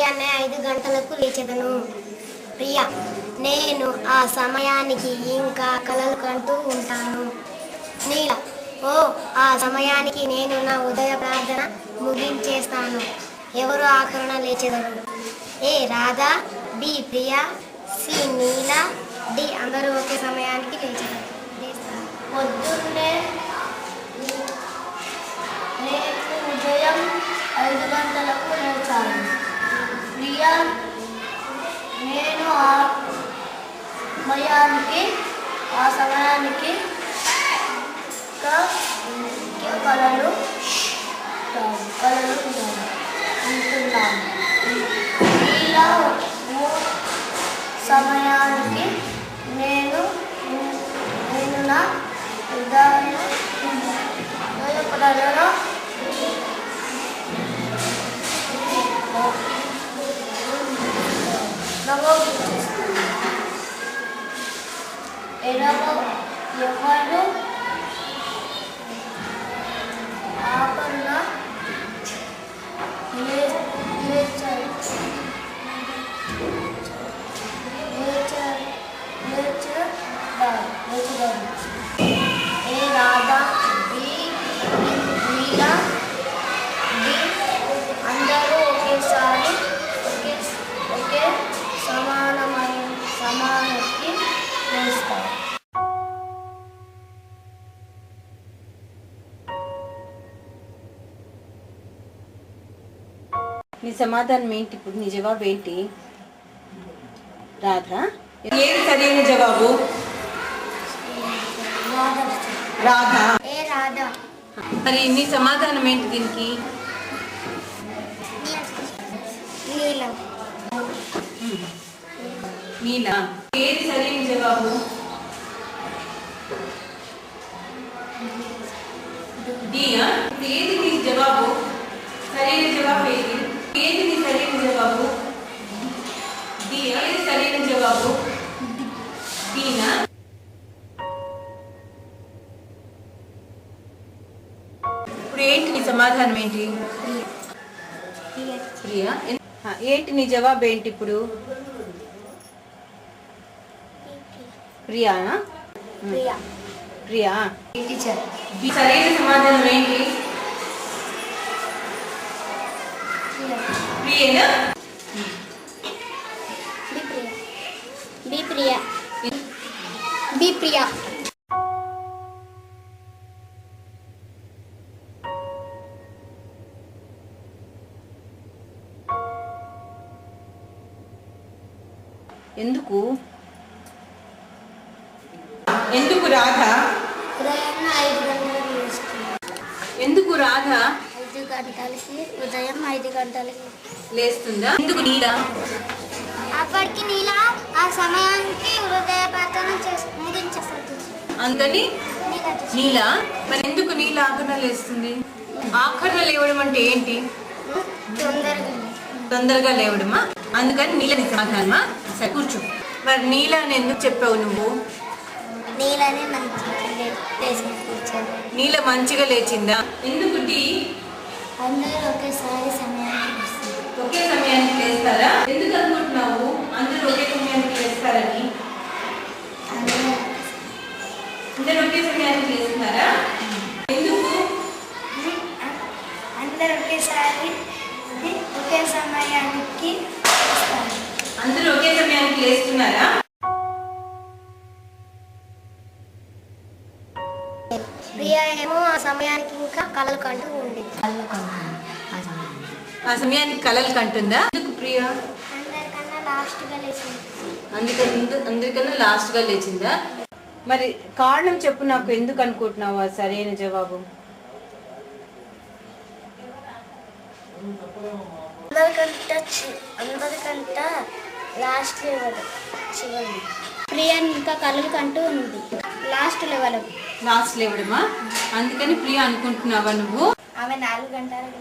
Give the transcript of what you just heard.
ఉదయాన్నే 5 గంటలకు లేచెదను. ప్రియ, నేను ఆ సమయానికి ఇంకా కలలు కంటూ ఉంటాను. నీల, ఓ ఆ సమయానికి నేను నా ఉదయ ప్రార్థన ముగించేస్తాను. ఎవరు ఆఖరణ లేచెదరు? ఏ రాధా, బి ప్రియ, సి నీల, డి అందరూ ఒకే సమయానికి లేచెదరు. పొద్దున్నే రేపు ఉదయం 5 గంటలకు లేచాను. ప్రియా, నేను ఆ సమయానికి కలలు ఉంటున్నాను. ఇలా సమయానికి నేను నా ఉదయ ప్రార్థన ఎవరు ఆపన్న ఏ రాధా, బి నీల, డి అందరూ ఒకేసారి ఒకే సమానానికి లేస్తారు. నీ సమాధానం ఏంటి? ఇప్పుడు నీ జవాబు ఏంటి? రాధా. ఏది సరైన జవాబు? రాధా. ఏ రాధా. మరి నీ సమాధానం ఏంటి దీనికి? నీల. నీల. ఏది సరైన జవాబు? డియా. ఏది నీ జవాబు? సరైన జవాబు ఏది? ఏది నీ సరైన జవాబు? డియా. ఏది సరైన జవాబు? డీనా. ఇప్పుడు ఏంటి నీ సమాధానం ఏంటి? ప్రియా. ఏంటి నీ జవాబు ఏంటి ఇప్పుడు? ప్రియా. ప్రియ. ప్రియా. టీచర్. సరైన సమాధానం ఏంటి? ప్రియనా? బి ప్రియ. బి ప్రియ. ఎందుకు? ఎందుకు రాధ? ఉదయం 5 గంటలకు లేస్తుంది. ఎందుకు రాధ 5 గంటలకి ఉదయం 5 గంటలకి లేస్తుందా? ఎందుకు నీల? అప్పటికి నీల ఆ సమయానికి హృదయ ప్రార్థన ముగించేస్తుంది. అందుకని నీల. మరి ఎందుకు నీల ఆఖరణ లేస్తుంది? ఆఖరణ లేవడం అంటే ఏంటి? తొందరగా లేవడమా? అందుకని నీల సమాధానమా? సరే కూర్చో. మరి నీల అని ఎందుకు చెప్పావు నువ్వు? నీలనే నీల మంచిగా లేచిందా? ఎందుకు? అందరూ ఒకేసారి సమయానికి వస్తారు. ఒకే సమయానికి లేస్తారా? ఎందుకు అనుకుంటున్నావు అందరూ ఒకే సమయానికి లేస్తారని? అందరూ ఒకే సమయానికి లేస్తున్నారా? ఎందుకు? అందరూ ఒకేసారి ఒకే సమయానికి వస్తారు. అందరూ ఒకే సమయానికి లేస్తున్నారా? ప్రియా ఏమో ఆ సమయానికి ఇంకా కలలు కంటూ ఉంది. ఆ సమయానికి కలలు కంటుందా? ఎందుకు ప్రియా? అందరికన్నా లాస్ట్గా లేచింది. అందరికన్నా లాస్ట్గా లేచిందా? మరి కారణం చెప్పు నాకు, ఎందుకు అనుకుంటున్నావు సరైన జవాబు? అందరికంటే లాస్ట్ లెవెల్ చివరి. ప్రియా ఇంకా కలలు కంటూ ఉంది. లాస్ట్ లేవడమా? అందుకని ప్రియా అనుకుంటున్నావా నువ్వు? ఆమె 4 గంటలకు